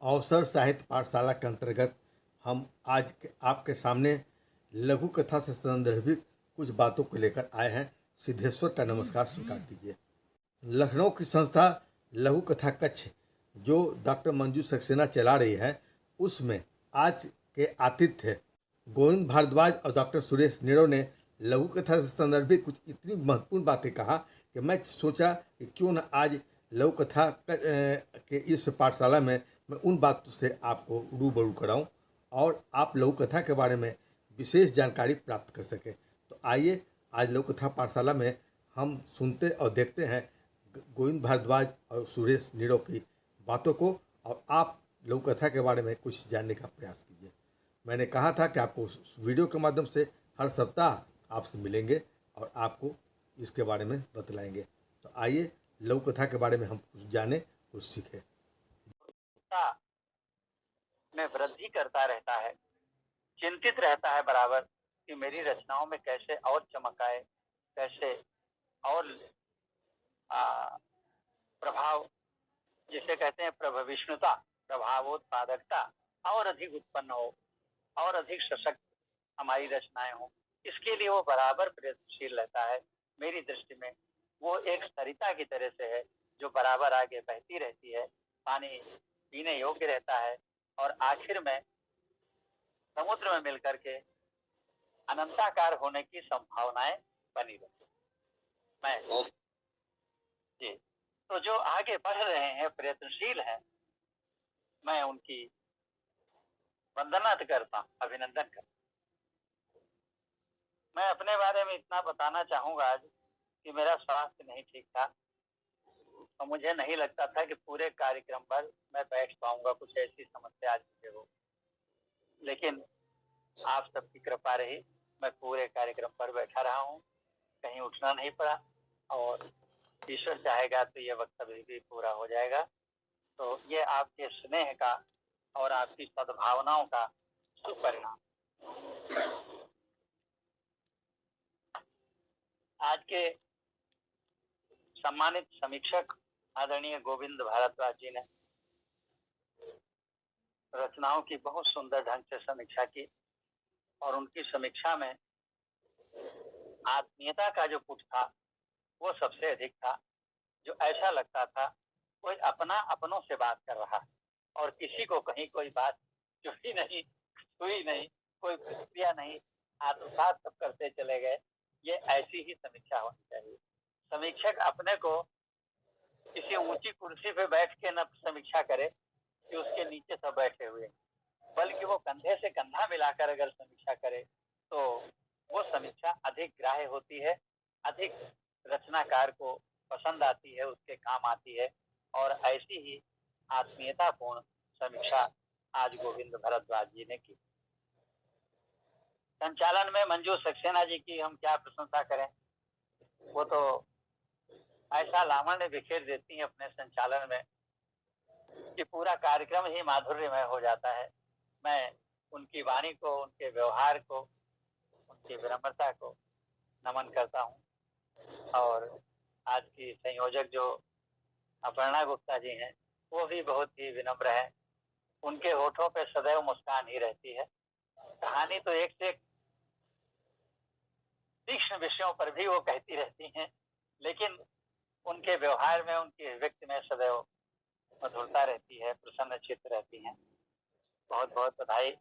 अवसर साहित्य पाठशाला के अंतर्गत हम आज आपके सामने लघु कथा से संदर्भित कुछ बातों को लेकर आए हैं। सिद्धेश्वर का नमस्कार स्वीकार कीजिए। लखनऊ की संस्था लघु कथा कक्ष जो डॉक्टर मंजू सक्सेना चला रही है, उसमें आज के आतिथ्य गोविंद भारद्वाज और डॉक्टर सुरेश निरो ने लघु कथा से संदर्भित कुछ इतनी महत्वपूर्ण बातें कहा कि मैं सोचा कि क्यों न आज लघु कथा के इस पाठशाला में मैं उन बातों से आपको रूबरू कराऊं और आप लघु कथा के बारे में विशेष जानकारी प्राप्त कर सकें। तो आइए आज लघु कथा पाठशाला में हम सुनते और देखते हैं गोविंद भारद्वाज और सुरेश निरो की बातों को, और आप लघु कथा के बारे में कुछ जानने का प्रयास कीजिए। मैंने कहा था कि आपको वीडियो के माध्यम से हर सप्ताह आपसे मिलेंगे और आपको इसके बारे में बतलाएंगे। तो आइए लघु कथा के बारे में हम कुछ जानें, कुछ सीखें। में वृद्धि करता रहता है, चिंतित रहता है बराबर कि मेरी रचनाओं में कैसे और चमक आए, कैसे और प्रभाव, जिसे कहते हैं प्रभविष्णुता, प्रभावोत्पादकता और अधिक उत्पन्न हो और अधिक सशक्त हमारी रचनाएं हो। इसके लिए वो बराबर प्रयत्नशील रहता है। मेरी दृष्टि में वो एक सरिता की तरह से है जो बराबर आगे बहती रहती है, पानी पीने योग्य रहता है और आखिर में समुद्र में मिलकर के अनंताकार होने की संभावनाएं बनी रहती। मैं जी तो जो आगे बढ़ रहे हैं, प्रयत्नशील हैं, मैं उनकी वंदना करता हूँ, अभिनंदन करता हूँ। मैं अपने बारे में इतना बताना चाहूंगा आज कि मेरा स्वास्थ्य नहीं ठीक था और मुझे नहीं लगता था कि पूरे कार्यक्रम पर मैं बैठ पाऊंगा, कुछ ऐसी समस्या आज मुझे हो, लेकिन आप सबकी कृपा रही, मैं पूरे कार्यक्रम पर बैठा रहा हूँ, कहीं उठना नहीं पड़ा और ईश्वर चाहेगा तो ये वक्तव्य भी पूरा हो जाएगा। तो ये आपके स्नेह का और आपकी सद्भावनाओं का सुपरिणाम। आज के सम्मानित समीक्षक आदरणीय गोविंद भारद्वाज जी ने रचनाओं की बहुत सुंदर ढंग से समीक्षा की और उनकी समीक्षा में आत्मीयता का जो पुट था वो सबसे अधिक था, जो ऐसा लगता था कोई अपना अपनों से बात कर रहा है और किसी को कहीं कोई बात चुभी नहीं, हुई नहीं, कोई प्रतिक्रिया नहीं, आत्मसात सब करते चले गए। ये ऐसी ही समीक्षा होनी चाहिए। समीक्षक अपने को किसी ऊंची कुर्सी पे बैठ के न समीक्षा करे कि उसके नीचे सब बैठे हुए, बल्कि वो कंधे से कंधा मिलाकर अगर समीक्षा करे तो वो समीक्षा अधिक ग्राह्य होती है, अधिक रचनाकार को पसंद आती है, उसके काम आती है। और ऐसी ही आत्मीयतापूर्ण समीक्षा आज गोविंद भारद्वाज जी ने की। संचालन में मंजू सक्सेना जी की हम क्या प्रशंसा करें, वो तो ऐसा लावण्य बिखेर देती है अपने संचालन में कि पूरा कार्यक्रम ही माधुर्यमय हो जाता है। मैं उनकी वाणी को, उनके व्यवहार को, उनकी विनम्रता को नमन करता हूँ। और आज की संयोजक जो अपर्णा गुप्ता जी हैं, वो भी बहुत ही विनम्र है, उनके होठों पे सदैव मुस्कान ही रहती है। कहानी तो एक से एक तीक्ष्ण विषयों पर भी वो कहती रहती हैं, लेकिन उनके व्यवहार में, उनके व्यक्ति में सदैव मधुरता रहती है, प्रसन्न चित्त रहती हैं। बहुत बहुत बधाई।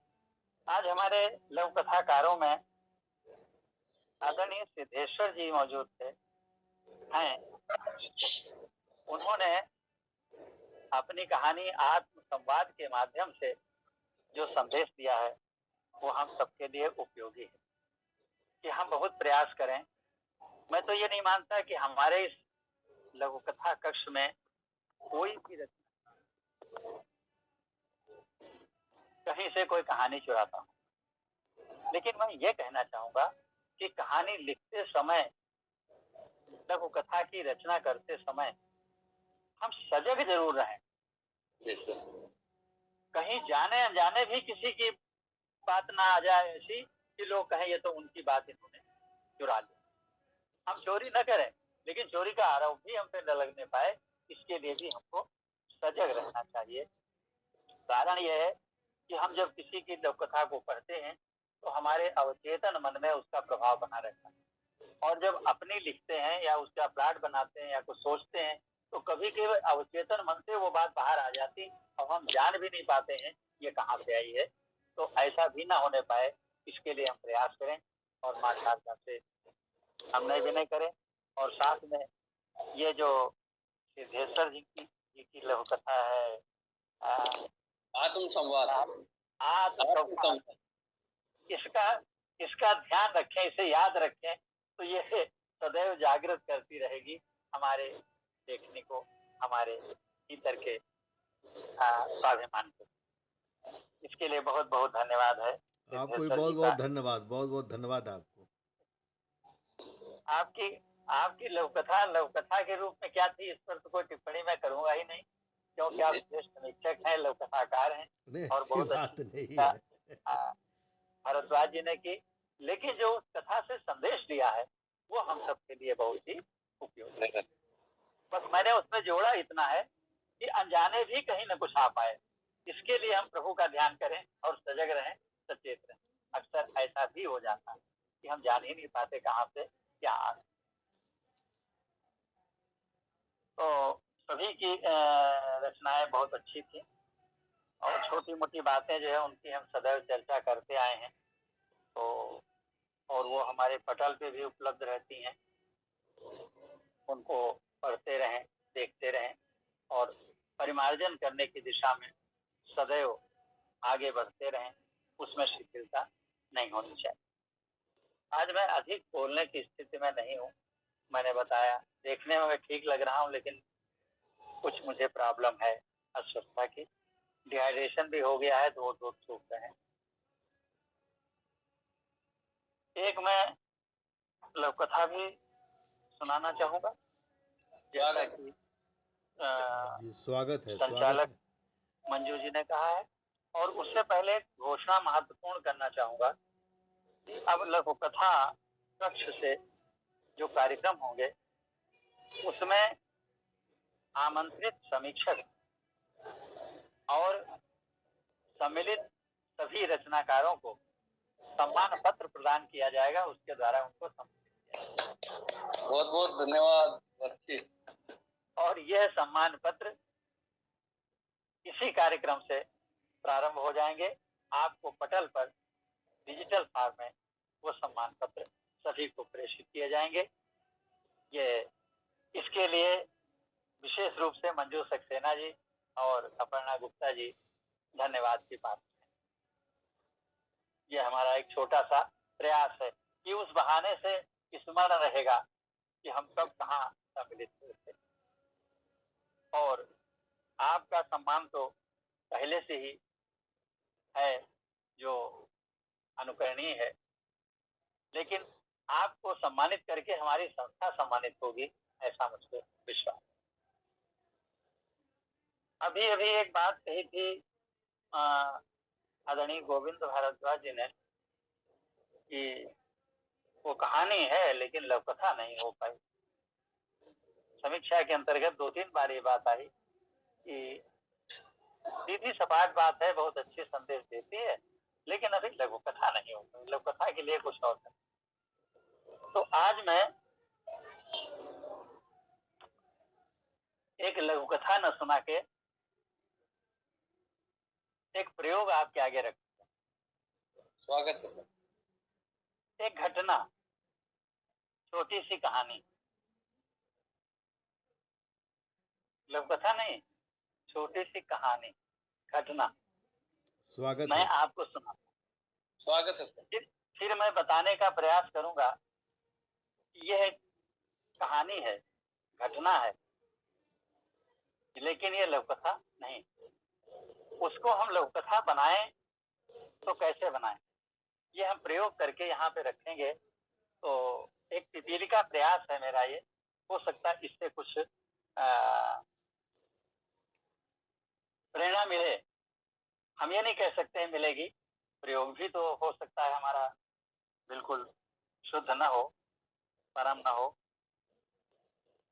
आज हमारे लघु कथाकारों में आदरणीय सिद्धेश्वर जी मौजूद थे हैं। उन्होंने अपनी कहानी आत्म संवाद के माध्यम से जो संदेश दिया है वो हम सबके लिए उपयोगी है कि हम बहुत प्रयास करें। मैं तो ये नहीं मानता कि हमारे इस लघु कथा कक्ष में कोई भी रचना कहीं से कोई कहानी चुराता हूँ, लेकिन मैं ये कहना चाहूंगा कि कहानी लिखते समय, लघु कथा की रचना करते समय हम सजग जरूर रहें। कहीं जाने अनजाने भी किसी की बात ना आ जाए ऐसी कि लोग कहें ये तो उनकी बात इन्होंने चुरा ली। हम चोरी न करें, लेकिन चोरी का आरोप भी हम पे न लगने पाए, इसके लिए भी हमको सजग रहना चाहिए। कारण यह है कि हम जब किसी की लघुकथा को पढ़ते हैं तो हमारे अवचेतन मन में उसका प्रभाव बना रहता है, और जब अपनी लिखते हैं या उसका प्लाट बनाते हैं या कुछ सोचते हैं तो कभी कभी अवचेतन मन से वो बात बाहर आ जाती और हम जान भी नहीं पाते हैं ये कहाँ से आई है। तो ऐसा भी ना होने पाए, इसके लिए हम प्रयास करें और माँ शारदा से हम नहीं विनय करें। और साथ में ये जो सिद्धेश्वर जी की लघु कथा है, आत्म संवाद, आत्म संवाद, इसका इसका ध्यान रखें, इसे याद रखें तो ये सदैव जागृत करती रहेगी हमारे देखने को, हमारे भीतर के स्वाभिमान को। इसके लिए बहुत बहुत धन्यवाद है आपको भी सिद्धेश्वर बहुत जी बहुत का। धन्यवाद, बहुत बहुत धन्यवाद आपको। आपकी आपकी लघुकथा के रूप में क्या थी, इस पर तो कोई टिप्पणी मैं करूंगा ही नहीं, क्योंकि आप श्रेष्ठ समीक्षक हैं, लघुकथाकार हैं नहीं, और ऐसी बहुत बात अच्छी नहीं कथा, है। भारद्वाज जी ने की। लेकिन जो उस कथा से संदेश दिया है वो हम सबके लिए बहुत ही उपयोगी है। बस मैंने उसमें जोड़ा इतना है कि अनजाने भी कहीं न कुछ आ पाए, इसके लिए हम प्रभु का ध्यान करें और सजग रहें, सचेत रहें। अक्सर ऐसा भी हो जाता है कि हम जान ही नहीं पाते कहाँ से क्या आ। तो सभी की रचनाएं बहुत अच्छी थी और छोटी मोटी बातें जो है उनकी हम सदैव चर्चा करते आए हैं। तो और वो हमारे पटल पे भी उपलब्ध रहती हैं, उनको पढ़ते रहें, देखते रहें और परिमार्जन करने की दिशा में सदैव आगे बढ़ते रहें, उसमें शिथिलता नहीं होनी चाहिए। आज मैं अधिक बोलने की स्थिति में नहीं हूँ, मैंने बताया देखने में मैं ठीक लग रहा हूँ, लेकिन कुछ मुझे प्रॉब्लम है अस्वस्थता की, डिहाइड्रेशन भी हो गया है, दो सूख रहे हैं। एक मैं लघुकथा भी सुनाना चाहूंगा, जैसा कि जी, स्वागत है, स्वागत संचालक है। मंजू जी ने कहा है। और उससे पहले घोषणा महत्वपूर्ण करना चाहूंगा कि अब लघुकथा कक्ष से जो कार्यक्रम होंगे उसमें आमंत्रित समीक्षक और सम्मिलित सभी रचनाकारों को सम्मान पत्र प्रदान किया जाएगा, उसके द्वारा उनको बहुत बहुत धन्यवाद। और यह सम्मान पत्र इसी कार्यक्रम से प्रारंभ हो जाएंगे। आपको पटल पर डिजिटल फॉर्म में वो सम्मान पत्र सभी को प्रेषित किए जाएंगे। ये इसके लिए विशेष रूप से मंजू सक्सेना जी और अपर्णा गुप्ता जी धन्यवाद की बात है। ये हमारा एक छोटा सा प्रयास है कि उस बहाने से स्मरण रहेगा कि हम सब कहाँ सम्मिलित हुए थे। और आपका सम्मान तो पहले से ही है जो अनुकरणीय है, लेकिन आपको सम्मानित करके हमारी संस्था सम्मानित होगी, ऐसा मुझको विश्वास। अभी अभी एक बात कही थी आदरणीय गोविंद भारद्वाज जी ने कि वो कहानी है लेकिन लघुकथा नहीं हो पाई। समीक्षा के अंतर्गत 2-3 बार ये बात आई कि सीधी सपाट बात है, बहुत अच्छे संदेश देती है, लेकिन अभी लघुकथा नहीं हो पाई, लघुकथा के लिए कुछ और। तो आज मैं एक लघुकथा न सुना के एक प्रयोग आपके आगे रखूंगा। स्वागत है। एक घटना, छोटी सी कहानी, लघुकथा नहीं, छोटी सी कहानी, घटना स्वागत मैं है। आपको सुना। स्वागत है। फिर मैं बताने का प्रयास करूंगा कि यह कहानी है, घटना है, लेकिन ये लघुकथा नहीं। उसको हम लघुकथा बनाएं तो कैसे बनाएं, ये हम प्रयोग करके यहाँ पे रखेंगे। तो एक तितीली का प्रयास है मेरा, ये हो सकता है इससे कुछ प्रेरणा मिले। हम ये नहीं कह सकते मिलेगी, प्रयोग भी तो हो सकता है हमारा बिल्कुल शुद्ध न हो, परम न हो,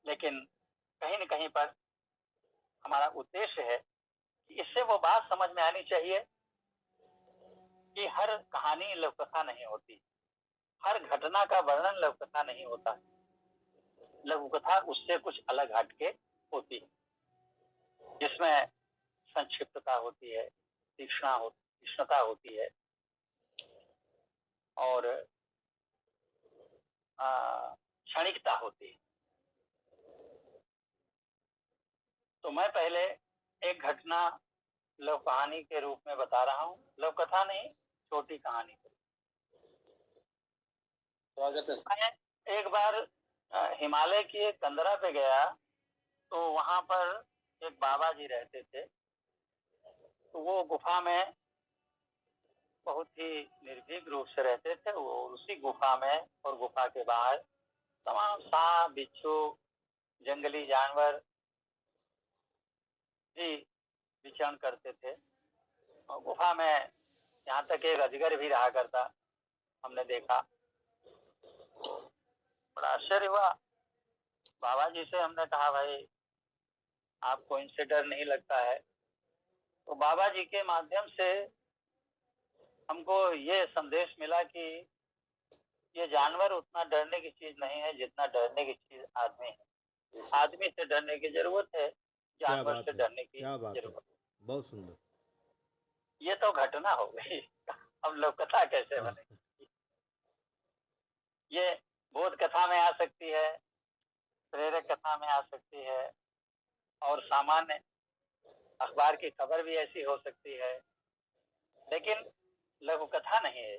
लेकिन कहीं न कहीं पर हमारा उद्देश्य है इससे वो बात समझ में आनी चाहिए कि हर कहानी लघुकथा नहीं होती, हर घटना का वर्णन लघुकथा नहीं होता। लघुकथा उससे कुछ अलग हटके होती है, जिसमें संक्षिप्तता होती है, तीक्ष्णता होती है और क्षणिकता होती है। तो मैं पहले एक घटना लघु कहानी के रूप में बता रहा हूँ, लघु कथा नहीं, छोटी कहानी। स्वागत है। मैं एक बार हिमालय की एक कंदरा पे गया, तो वहां पर एक बाबा जी रहते थे। तो वो गुफा में बहुत ही निर्भीक रूप से रहते थे। वो उसी गुफा में और गुफा के बाहर तमाम सांप, बिच्छू, जंगली जानवर भी विचरण करते थे। और गुफा में यहाँ तक एक अजगर भी रहा करता, हमने देखा। बड़ा आश्चर्य हुआ। बाबा जी से हमने कहा, भाई आपको इनसे डर नहीं लगता है? तो बाबा जी के माध्यम से हमको ये संदेश मिला कि ये जानवर उतना डरने की चीज नहीं है जितना डरने की चीज आदमी है। आदमी से डरने की जरूरत है, क्या जानवर बात से है, डरने की क्या बात है, जरूरत। बहुत सुंदर। ये तो घटना हो गई, अब लोक कथा कैसे हाँ, बनेगी? ये बोध कथा में आ सकती है, प्रेरक कथा में आ सकती है, और सामान्य अखबार की खबर भी ऐसी हो सकती है, लेकिन लघु कथा नहीं है।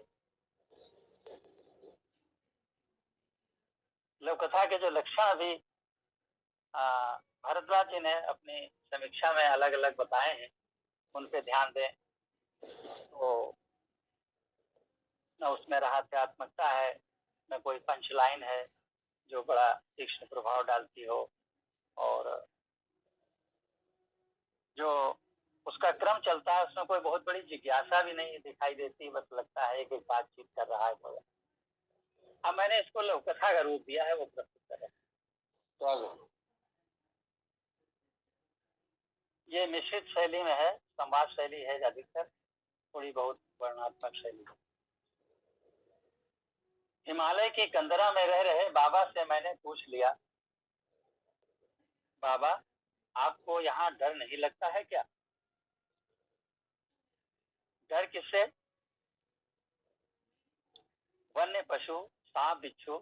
लघु कथा के जो लक्षण अभी भारद्वाज जी ने अपनी समीक्षा में अलग अलग बताए हैं, उन पे ध्यान दें। तो न उसमें रहस्यात्मकता है, न कोई पंच लाइन है जो बड़ा तीक्ष्ण प्रभाव डालती हो, और जो उसका क्रम चलता है उसमें कोई बहुत बड़ी जिज्ञासा भी नहीं दिखाई देती, बस लगता है कि बातचीत कर रहा है कोई। अब मैंने इसको लघुकथा का रूप दिया है, वो प्रस्तुत है। तो ये मिश्रित शैली में है, संवाद शैली है अधिकतर, थोड़ी बहुत वर्णनात्मक शैली। हिमालय की कंदरा में रह रहे बाबा से मैंने पूछ लिया, बाबा आपको यहाँ डर नहीं लगता है क्या? डर किससे? वन्य पशु, सांप, बिच्छू,